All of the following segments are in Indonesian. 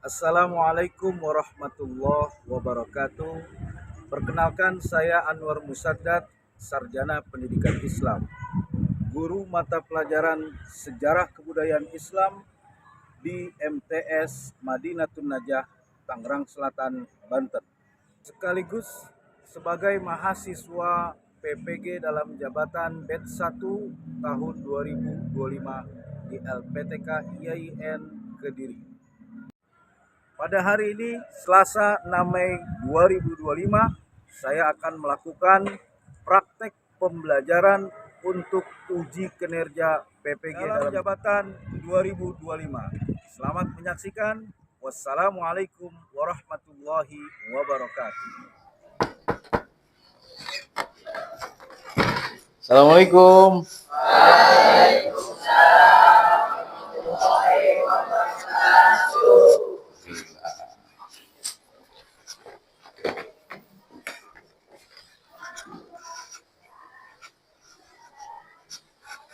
Assalamualaikum warahmatullahi wabarakatuh. Perkenalkan, saya Anwar Musaddad, Sarjana Pendidikan Islam, guru mata pelajaran Sejarah Kebudayaan Islam di MTS Madinatun Najah, Tangerang Selatan, Banten. Sekaligus sebagai mahasiswa PPG dalam jabatan Batch 1 tahun 2025 di LPTK IAIN Kediri. Pada hari ini, Selasa 6 Mei 2025, saya akan melakukan praktek pembelajaran untuk uji kinerja PPG dalam jabatan 2025. Selamat menyaksikan. Wassalamualaikum warahmatullahi wabarakatuh. Assalamualaikum.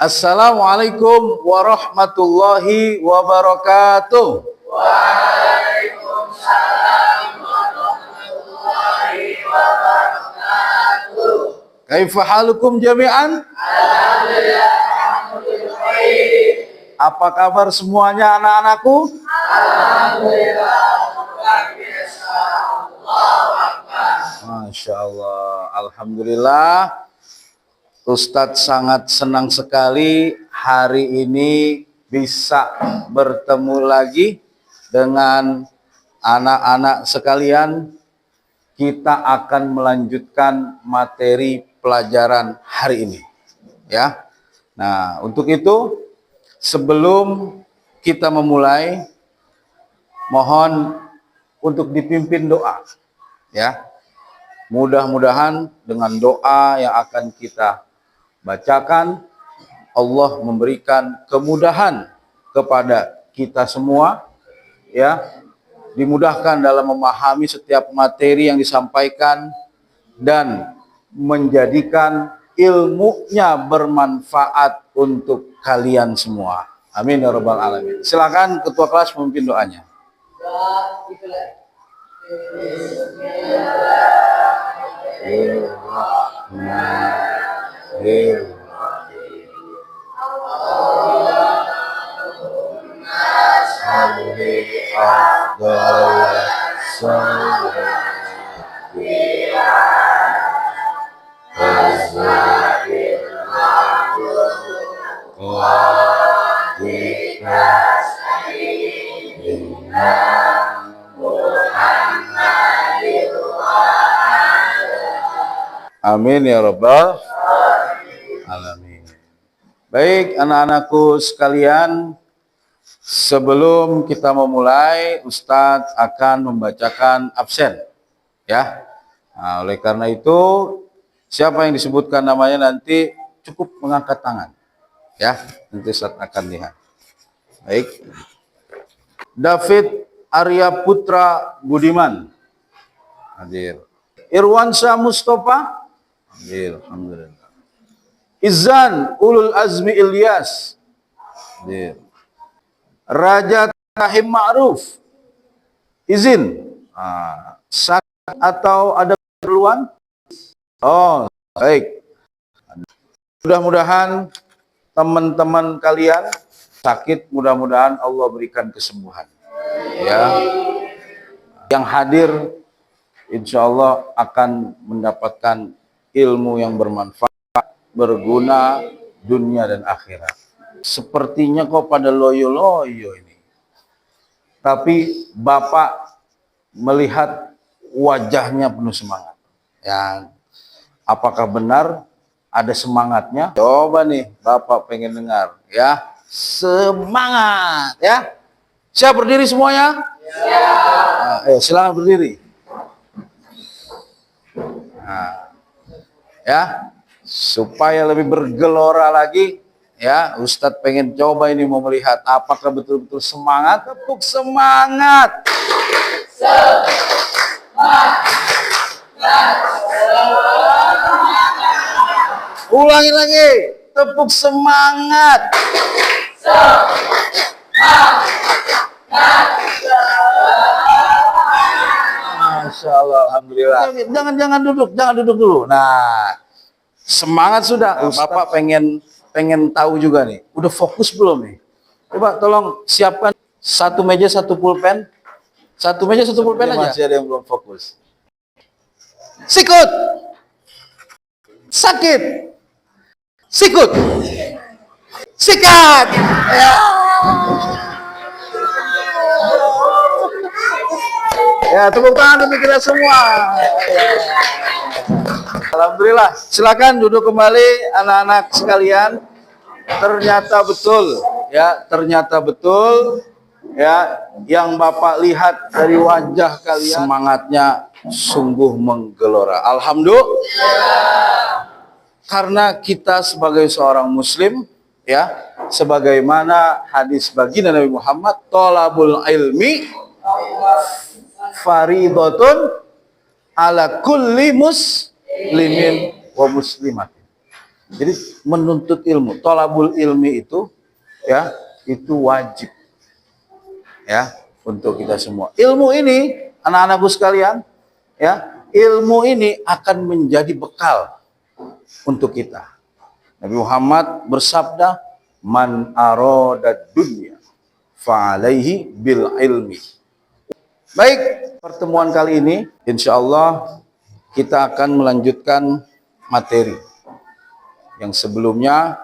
Assalamualaikum warahmatullahi wabarakatuh. Waalaikumsalam warahmatullahi wabarakatuh. Kaifa halukum jami'an? Alhamdulillah. Apa kabar semuanya anak-anakku? Alhamdulillah. Masya Allah. Alhamdulillah. Ustadz sangat senang sekali hari ini bisa bertemu lagi dengan anak-anak sekalian. Kita akan melanjutkan materi pelajaran hari ini, ya. Nah, untuk itu sebelum kita memulai, mohon untuk dipimpin doa, ya. Mudah-mudahan dengan doa yang akan kita bacakan, Allah memberikan kemudahan kepada kita semua, ya, dimudahkan dalam memahami setiap materi yang disampaikan dan menjadikan ilmunya bermanfaat untuk kalian semua. Amin ya rabbal alamin. Silakan ketua kelas memimpin doanya. Amin ya rabbal alamin. Baik anak-anakku sekalian, sebelum kita memulai, Ustadz akan membacakan absen, ya. Nah, oleh karena itu, siapa yang disebutkan namanya nanti cukup mengangkat tangan, ya. Nanti Ustadz akan lihat. Baik. David Arya Putra Budiman hadir. Irwansyah Mustafa hadir. Alhamdulillah. Izan Ulul Azmi Ilyas hadir. Raja Tahim Ma'ruf izin. Sakit atau ada keperluan? Oh, baik. Mudah-mudahan teman-teman kalian sakit, mudah-mudahan Allah berikan kesembuhan. Ya. Yang hadir insya Allah akan mendapatkan ilmu yang bermanfaat, berguna dunia dan akhirat. Sepertinya kok pada loyo-loyo ini. Tapi Bapak melihat wajahnya penuh semangat. Ya, apakah benar ada semangatnya? Coba nih, Bapak pengen dengar, ya. Semangat, ya. Siap berdiri semuanya? Ya. Silakan berdiri. Nah, ya, supaya lebih bergelora lagi, ya, Ustadz pengen coba ini mau melihat apakah betul-betul semangat. Tepuk semangat. Ulangi lagi, tepuk semangat. Masya Allah, alhamdulillah. Jangan duduk dulu. Nah, semangat sudah. Bapak pengen tahu juga nih. Udah fokus belum nih? Coba tolong siapkan satu meja satu pulpen. Satu meja satu pulpen aja. Masih ada yang belum fokus. Sikut. Sakit. Sikut. Sikat. Ya. Ya, tepuk tangan untuk kita semua. Alhamdulillah. Silakan duduk kembali anak-anak sekalian. Ternyata betul ya yang Bapak lihat dari wajah kalian, semangatnya sungguh menggelora. Alhamdulillah. Karena kita sebagai seorang muslim ya, sebagaimana hadis baginda Nabi Muhammad, thalabul ilmi faridotun ala kulli muslimin wa muslimat. Jadi menuntut ilmu, thalabul ilmi itu ya, itu wajib ya untuk kita semua. Ilmu ini anak-anakku sekalian ya, ilmu ini akan menjadi bekal untuk kita. Nabi Muhammad bersabda, man aradad dunya fa alaihi bil ilmi. Baik, pertemuan kali ini insya Allah kita akan melanjutkan materi yang sebelumnya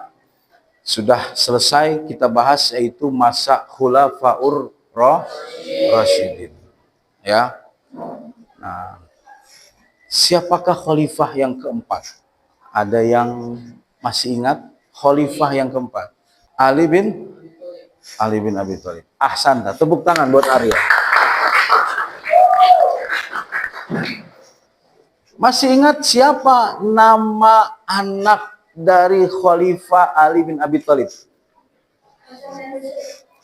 sudah selesai kita bahas, yaitu masa khulafaur rasyidin. Ya. Nah, siapakah khalifah yang keempat? Ada yang masih ingat khalifah yang keempat? Ali bin Abi Thalib. Ahsanta, tepuk tangan buat Arya. Masih ingat siapa nama anak dari Khalifah Ali bin Abi Thalib?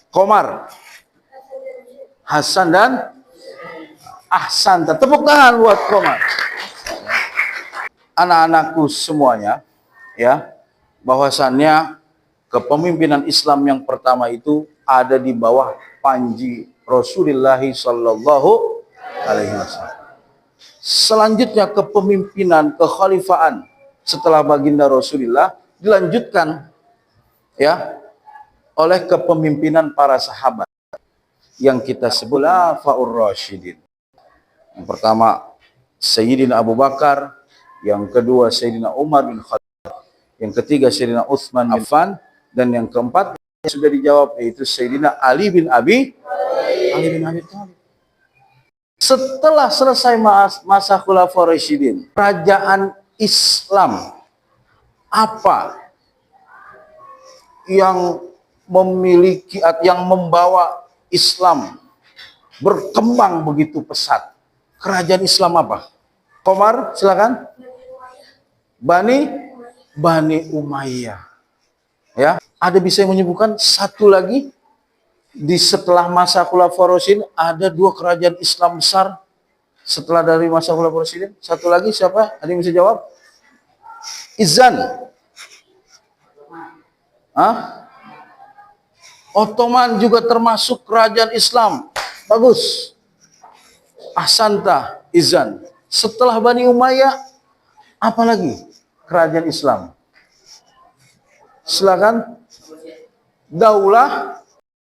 Komar, Hasan dan Ahsanta. Tepuk tangan buat Komar. Anak-anakku semuanya ya, bahwasannya kepemimpinan Islam yang pertama itu ada di bawah panji Rasulullah sallallahu alaihi wasallam. Selanjutnya kepemimpinan, kekhalifaan setelah baginda Rasulullah dilanjutkan ya oleh kepemimpinan para sahabat yang kita sebut khulafaur rasyidin. Yang pertama Sayyidina Abu Bakar, yang kedua Sayyidina Umar bin Khattab, yang ketiga Sayyidina Utsman bin Affan, dan yang keempat sudah dijawab, yaitu Sayyidina Ali bin Abi Thalib. Setelah selesai masa Khulafaur Rasyidin, kerajaan Islam apa yang memiliki, yang membawa Islam berkembang begitu pesat? Kerajaan Islam apa? Komar, silakan. Bani Umayyah. Ya, ada bisa yang menyebutkan satu lagi di setelah masa Khulafaur Rasyidin ada dua kerajaan Islam besar setelah dari masa Khulafaur Rasyidin? Satu lagi siapa? Ada yang bisa jawab? Izan. Ottoman juga termasuk kerajaan Islam. Bagus. Ahsanta, Izan. Setelah Bani Umayyah, apa lagi kerajaan Islam? Silakan.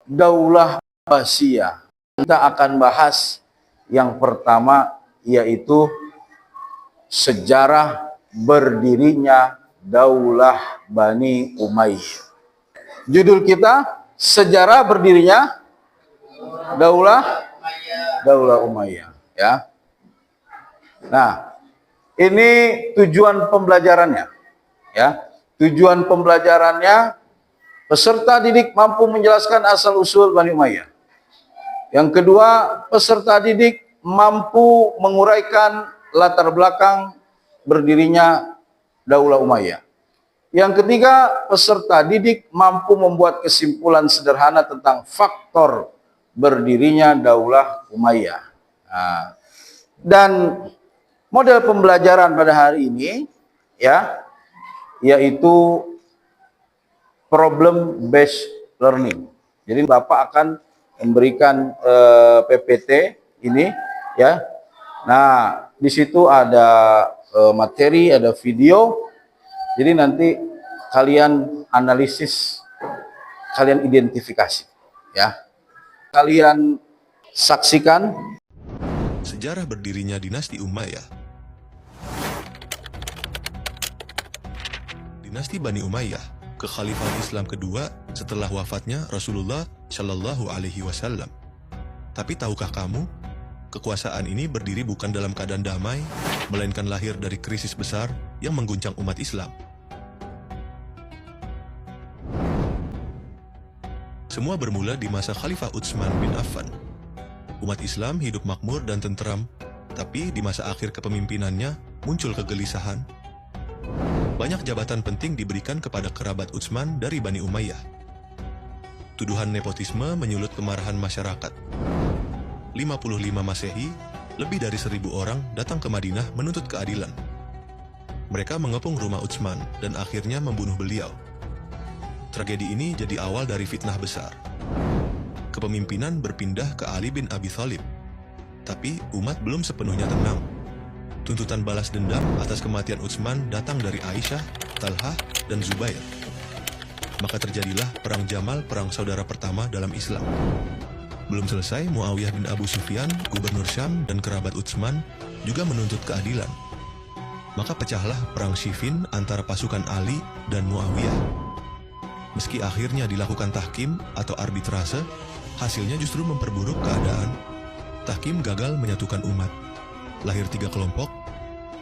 Daulah Abbasiyah. Kita akan bahas yang pertama, yaitu sejarah berdirinya Daulah Bani Umayyah. Judul kita, sejarah berdirinya Daulah Umayyah. Ya. Nah, ini tujuan pembelajarannya. Ya, tujuan pembelajarannya, peserta didik mampu menjelaskan asal-usul Bani Umayyah. Yang kedua, peserta didik mampu menguraikan latar belakang berdirinya Daulah Umayyah. Yang ketiga, peserta didik mampu membuat kesimpulan sederhana tentang faktor berdirinya Daulah Umayyah. Nah, dan model pembelajaran pada hari ini ya, yaitu problem based learning. Jadi Bapak akan memberikan PPT ini ya, Nah, di situ ada materi, ada video. Jadi nanti kalian analisis, kalian identifikasi, ya. Kalian saksikan sejarah berdirinya dinasti Umayyah. Dinasti Bani Umayyah, kekhalifahan Islam kedua setelah wafatnya Rasulullah Shallallahu Alaihi Wasallam. Tapi tahukah kamu, kekuasaan ini berdiri bukan dalam keadaan damai, melainkan lahir dari krisis besar yang mengguncang umat Islam. Semua bermula di masa Khalifah Utsman bin Affan. Umat Islam hidup makmur dan tentram, tapi di masa akhir kepemimpinannya muncul kegelisahan. Banyak jabatan penting diberikan kepada kerabat Utsman dari Bani Umayyah. Tuduhan nepotisme menyulut kemarahan masyarakat. 55 Masehi, lebih dari 1.000 orang datang ke Madinah menuntut keadilan. Mereka mengepung rumah Utsman dan akhirnya membunuh beliau. Tragedi ini jadi awal dari fitnah besar. Kepemimpinan berpindah ke Ali bin Abi Thalib. Tapi umat belum sepenuhnya tenang. Tuntutan balas dendam atas kematian Utsman datang dari Aisyah, Talhah, dan Zubair. Maka terjadilah Perang Jamal, perang saudara pertama dalam Islam. Belum selesai, Muawiyah bin Abu Sufyan, gubernur Syam dan kerabat Utsman juga menuntut keadilan. Maka pecahlah Perang Siffin antara pasukan Ali dan Muawiyah. Meski akhirnya dilakukan tahkim atau arbitrase, hasilnya justru memperburuk keadaan. Tahkim gagal menyatukan umat. Lahir 3 kelompok,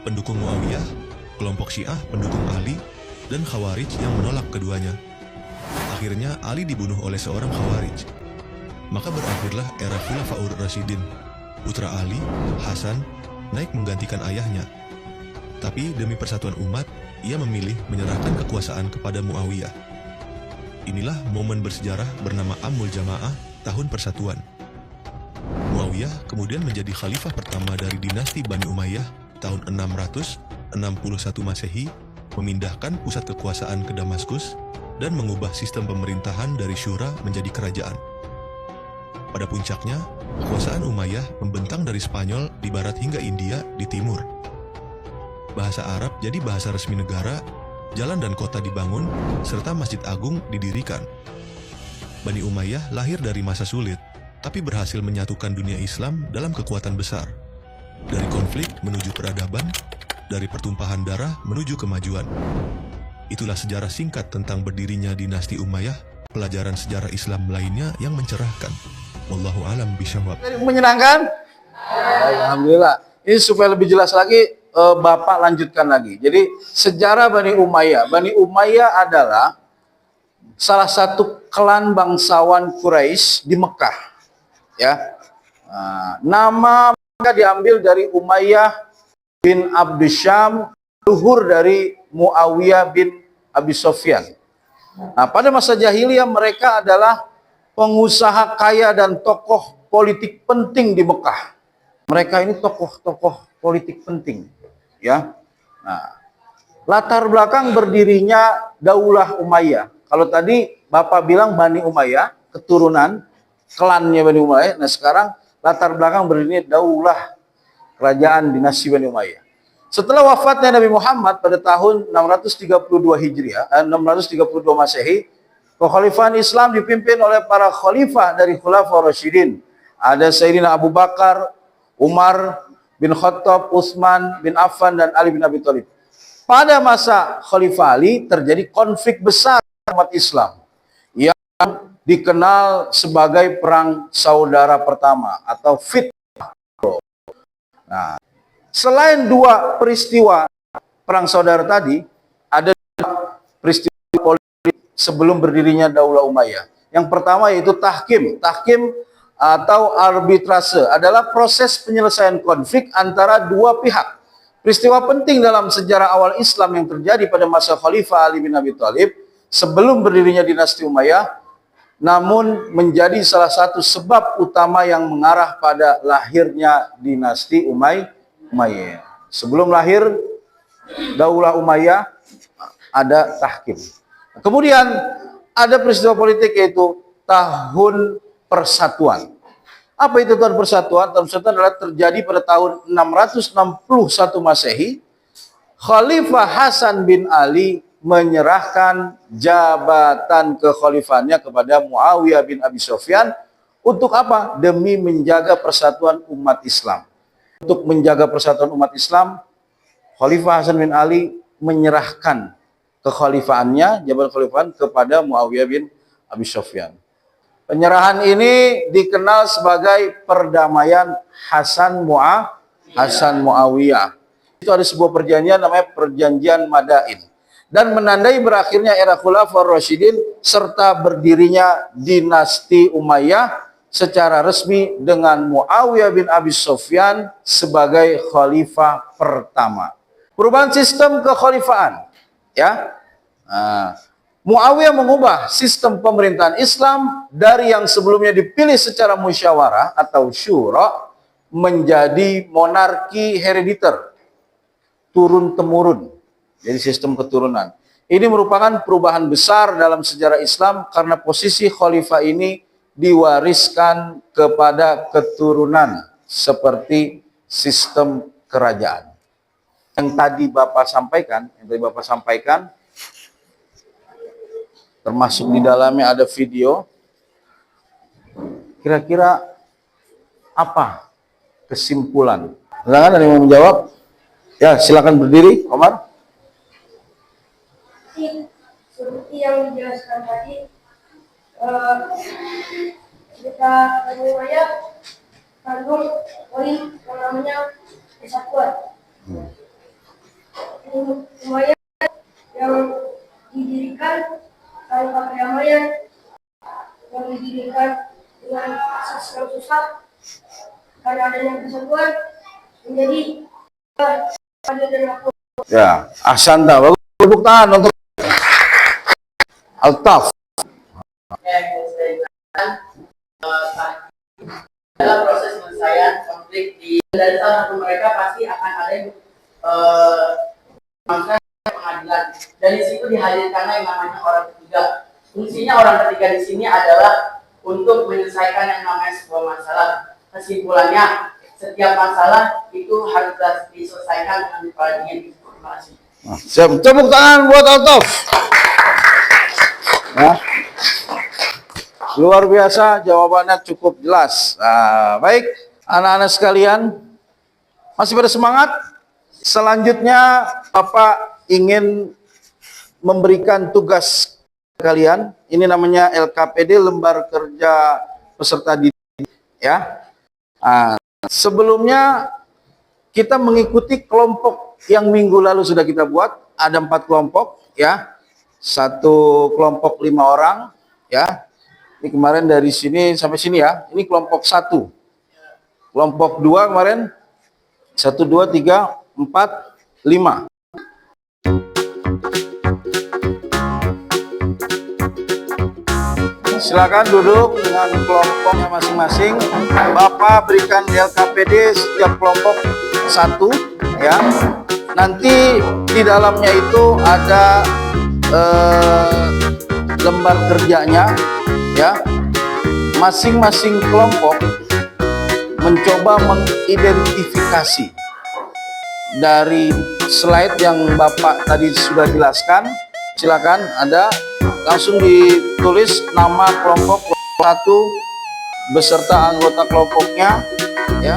pendukung Muawiyah, kelompok Syiah pendukung Ali, dan Khawarij yang menolak keduanya. Akhirnya Ali dibunuh oleh seorang Khawarij. Maka berakhirlah era Khulafaur Rasyidin. Putra Ali, Hasan, naik menggantikan ayahnya. Tapi demi persatuan umat, ia memilih menyerahkan kekuasaan kepada Muawiyah. Inilah momen bersejarah bernama Amul Jamaah, Tahun Persatuan. Muawiyah kemudian menjadi khalifah pertama dari dinasti Bani Umayyah tahun 661 Masehi, memindahkan pusat kekuasaan ke Damaskus dan mengubah sistem pemerintahan dari syura menjadi kerajaan. Pada puncaknya, kekuasaan Umayyah membentang dari Spanyol di barat hingga India di timur. Bahasa Arab jadi bahasa resmi negara, jalan dan kota dibangun, serta Masjid Agung didirikan. Bani Umayyah lahir dari masa sulit, tapi berhasil menyatukan dunia Islam dalam kekuatan besar. Dari konflik menuju peradaban, dari pertumpahan darah menuju kemajuan. Itulah sejarah singkat tentang berdirinya dinasti Umayyah, pelajaran sejarah Islam lainnya yang mencerahkan. Wallahu a'lam bishawab. Menyenangkan? Alhamdulillah. Ini supaya lebih jelas lagi, Bapak lanjutkan lagi. Jadi sejarah Bani Umayyah. Bani Umayyah adalah salah satu klan bangsawan Quraisy di Mekah. Ya, nama mereka diambil dari Umayyah bin Abdus Syam, luhur dari Muawiyah bin Abi Sufyan. Nah, pada masa jahiliyah mereka adalah pengusaha kaya dan tokoh politik penting di Mekah. Mereka ini tokoh-tokoh politik penting, ya. Nah, latar belakang berdirinya Daulah Umayyah. Kalau tadi Bapak bilang Bani Umayyah, keturunan klannya Bani Umayyah. Nah, sekarang latar belakang berdirinya Daulah kerajaan dinasti Bani Umayyah. Setelah wafatnya Nabi Muhammad pada tahun 632 Hijriah, 632 Masehi, kekhalifahan Islam dipimpin oleh para khalifah dari Khulafaur Rasyidin. Ada Sayyidina Abu Bakar, Umar bin Khattab, Utsman bin Affan, dan Ali bin Abi Thalib. Pada masa Khalifah Ali terjadi konflik besar umat Islam yang dikenal sebagai Perang Saudara Pertama atau fitnah. Nah, selain 2 peristiwa Perang Saudara tadi, ada 2 peristiwa politik sebelum berdirinya Daulah Umayyah. Yang pertama yaitu tahkim. Tahkim atau arbitrase adalah proses penyelesaian konflik antara 2 pihak. Peristiwa penting dalam sejarah awal Islam yang terjadi pada masa Khalifah Ali bin Abi Thalib sebelum berdirinya dinasti Umayyah, namun menjadi salah satu sebab utama yang mengarah pada lahirnya dinasti Umayyah. Sebelum lahir Daulah Umayyah ada tahkim. Kemudian ada peristiwa politik yaitu Tahun Persatuan. Apa itu Tahun Persatuan? Tahun Persatuan adalah terjadi pada tahun 661 Masehi. Khalifah Hasan bin Ali menyerahkan jabatan kekhalifahannya kepada Muawiyah bin Abi Sufyan. Untuk apa? Demi menjaga persatuan umat Islam. Untuk menjaga persatuan umat Islam, Khalifah Hasan bin Ali menyerahkan kekhalifahannya, jabatan kekhalifahan kepada Muawiyah bin Abi Sufyan. Penyerahan ini dikenal sebagai perdamaian Hasan Muawiyah. Itu ada sebuah perjanjian namanya Perjanjian Madain, dan menandai berakhirnya era Khulafaur Rasyidin serta berdirinya dinasti Umayyah secara resmi dengan Muawiyah bin Abi Sufyan sebagai khalifah pertama. Perubahan sistem kekhalifahan, ya. Muawiyah mengubah sistem pemerintahan Islam dari yang sebelumnya dipilih secara musyawarah atau syura menjadi monarki herediter, turun-temurun. Jadi sistem keturunan. Ini merupakan perubahan besar dalam sejarah Islam karena posisi khalifah ini diwariskan kepada keturunan seperti sistem kerajaan. Yang tadi Bapak sampaikan, termasuk di dalamnya ada video. Kira-kira apa kesimpulan? Silakan, ada yang mau menjawab? Ya, silakan berdiri, Omar. Seperti yang dijelaskan tadi, kita Umayyah kandung poin yang namanya kesatuan. Umayyah yang didirikan tanpa kedamaian, yang didirikan dengan asas yang susah, karena adanya kesatuan menjadi adil dan makmur. Ya, Ahsanta. Bagus, tepuk tangan untuk Altaf. Dalam proses penyelesaian konflik dari salah satu mereka pasti akan ada yang pengadilan, dan di situ dihadirkanlah yang namanya orang ketiga. Fungsinya orang ketiga di sini adalah untuk menyelesaikan yang namanya sebuah masalah. Kesimpulannya, setiap masalah itu harus diselesaikan dengan kepala dingin. Terima kasih. Siap, tepuk tangan buat Altaf. Ya. Luar biasa, jawabannya cukup jelas. Baik, anak-anak sekalian, masih pada semangat? Selanjutnya, Bapak ingin memberikan tugas kalian. Ini namanya LKPD, Lembar Kerja Peserta Didik. Ya. Sebelumnya, kita mengikuti kelompok yang minggu lalu sudah kita buat. Ada 4 kelompok, ya. Satu kelompok 5 orang, ya. Ini kemarin dari sini sampai sini, ya. Ini kelompok 1. Kelompok 2 kemarin 1, 2, 3, 4, 5. Silakan duduk dengan kelompoknya masing-masing. Bapak berikan LKPD setiap kelompok 1, ya. Nanti di dalamnya itu ada lembar kerjanya, ya. Masing-masing kelompok mencoba mengidentifikasi dari slide yang Bapak tadi sudah jelaskan. Silakan, ada langsung ditulis nama kelompok 1 beserta anggota kelompoknya, ya.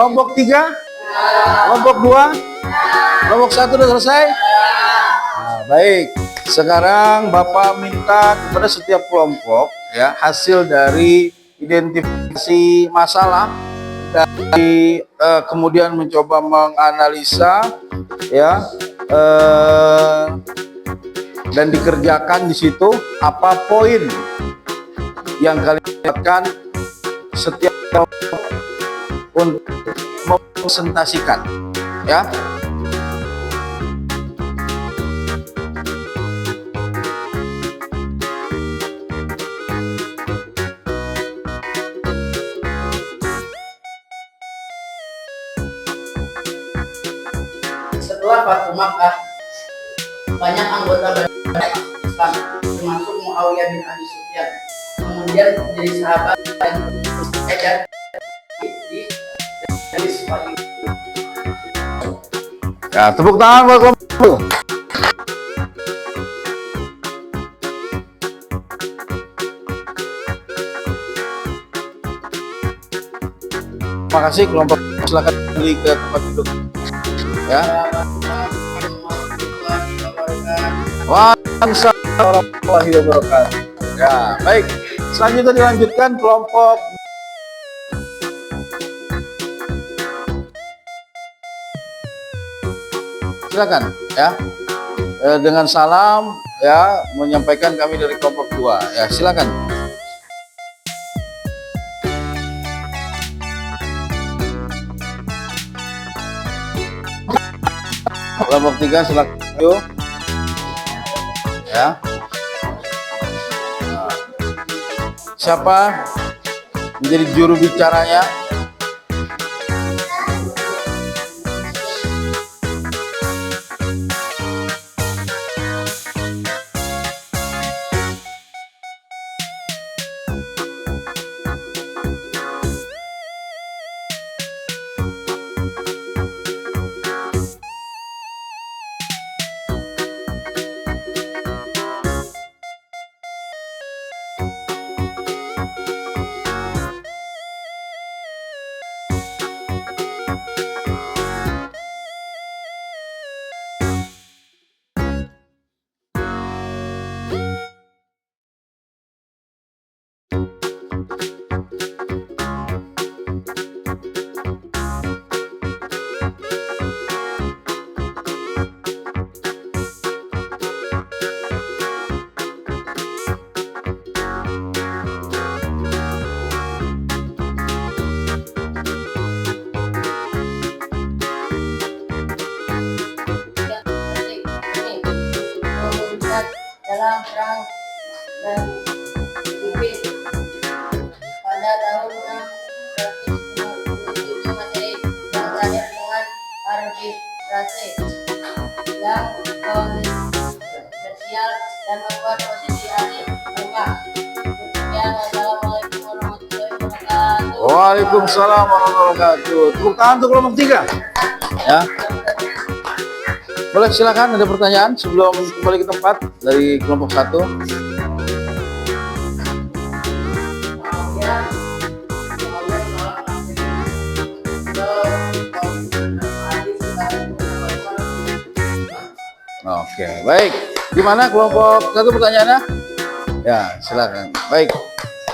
Kelompok 3? Kelompok 2? Kelompok 1 sudah selesai? Nah, baik. Sekarang Bapak minta kepada setiap kelompok ya hasil dari identifikasi masalah dari kemudian mencoba menganalisa ya dan dikerjakan di situ apa poin yang kalian dapatkan setiap kelompok untuk mempresentasikan ya. Setelah Fatu Makkah, banyak anggota Islam termasuk Muawiyah bin Abi Sufyan kemudian menjadi sahabat dan beredar di Sufyan. Ya, tepuk tangan buat kelompok. Terima kasih kelompok, silakan kembali ke tempat duduk ya. Waalaikumsalam warahmatullahi wabarakatuh. Ya, baik. Selanjutnya dilanjutkan kelompok silakan ya. Dengan salam ya menyampaikan kami dari kelompok 2 ya, silakan. Kelompok 3 silakan yuk. Ya. Nah, siapa menjadi juru bicaranya? Dalam perang dan Siffin pada tahun 657 Masehi yang terakhir dengan arbitrase yang kontroversial dan membuat posisi Ali lemah. Sekian, wassalamualaikum warahmatullahi wabarakatuh. Waalaikumsalam warahmatullahi wabarakatuh. Tepuk tangan untuk kelompok 3 ya. Boleh silakan, ada pertanyaan sebelum kembali ke tempat dari kelompok 1. Oke, baik. Gimana kelompok 1 pertanyaannya? Ya, silakan. Baik.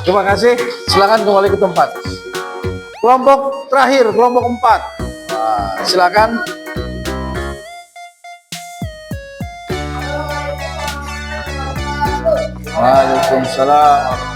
Terima kasih. Silakan kembali ke tempat. Kelompok terakhir, kelompok 4. Nah, silakan. Waalaikumsalam.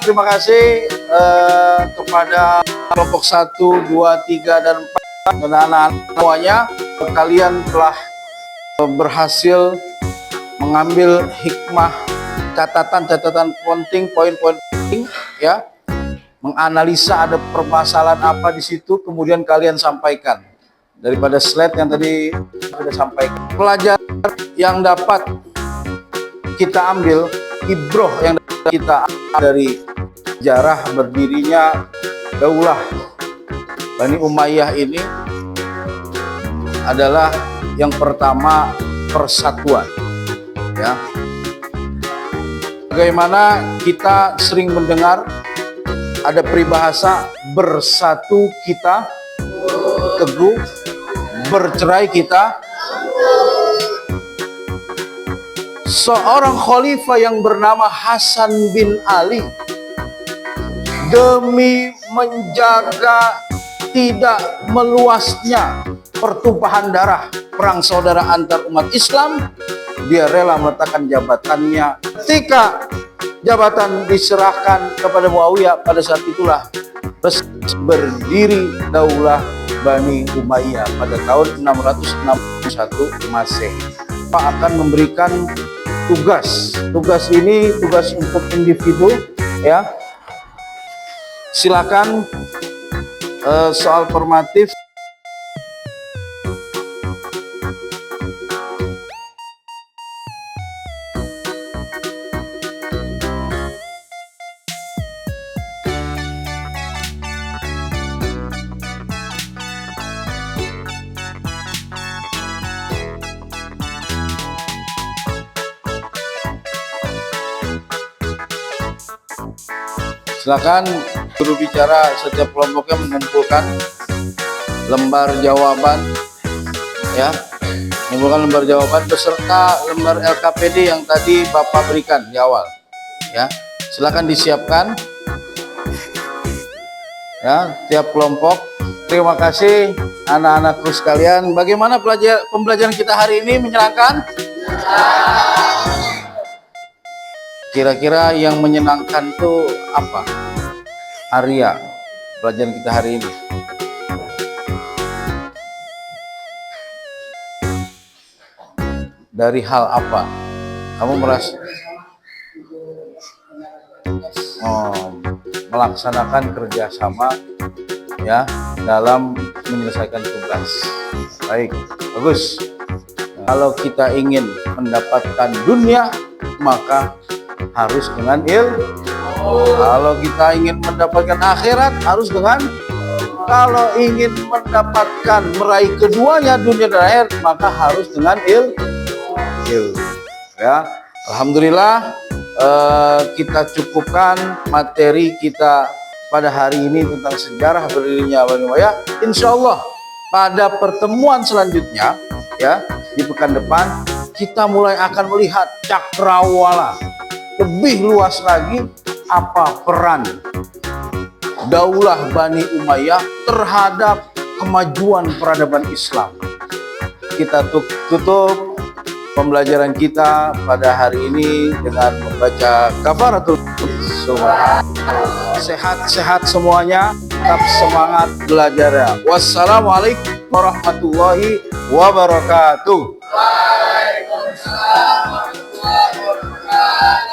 Terima kasih kepada kelompok 1, 2, 3, dan 4 dan anak-anak semuanya. Kalian telah berhasil mengambil hikmah, catatan-catatan penting, poin-poin penting ya. menganalisa ada permasalahan apa di situ, kemudian kalian sampaikan. Daripada slide yang tadi sudah sampaikan. Pelajaran yang dapat kita ambil, ibroh yang kita ambil dari sejarah berdirinya Daulah Bani Umayyah ini adalah yang pertama persatuan. Ya. Bagaimana kita sering mendengar ada peribahasa bersatu kita teguh, bercerai kita. Seorang khalifah yang bernama Hasan bin Ali demi menjaga tidak meluasnya pertumpahan darah perang saudara antar umat Islam, dia rela meletakkan jabatannya. Ketika jabatan diserahkan kepada Muawiyah, pada saat itulah berdiri Daulah Bani Umayyah pada tahun 661 Masehi. Pak akan memberikan tugas. Tugas ini tugas untuk individu, ya. Silakan soal formatif. Silakan juru bicara setiap kelompoknya mengumpulkan lembar jawaban, ya, mengumpulkan lembar jawaban beserta lembar LKPD yang tadi Bapak berikan di awal, ya. Silakan disiapkan, ya, tiap kelompok. Terima kasih anak-anakku sekalian. Bagaimana pembelajaran kita hari ini, menyenangkan? Kira-kira yang menyenangkan tuh apa? Arya, pelajaran kita hari ini. Dari hal apa? Kamu merasa melaksanakan kerjasama, ya, dalam menyelesaikan tugas. Baik, bagus. Kalau kita ingin mendapatkan dunia, maka harus dengan ilmu. Kalau kita ingin mendapatkan akhirat, harus dengan. Kalau ingin mendapatkan meraih keduanya, dunia dan akhirat, maka harus dengan ilmu. Ya, alhamdulillah kita cukupkan materi kita pada hari ini tentang sejarah berdirinya Bani Umayyah. Insya Allah pada pertemuan selanjutnya, ya, di pekan depan kita mulai akan melihat cakrawala lebih luas lagi, apa peran Daulah Bani Umayyah terhadap kemajuan peradaban Islam. Kita tutup pembelajaran kita pada hari ini dengan membaca kafaratul subhan. Sehat-sehat semuanya, tetap semangat belajarnya. Wassalamualaikum warahmatullahi wabarakatuh. Waalaikumsalam warahmatullahi wabarakatuh.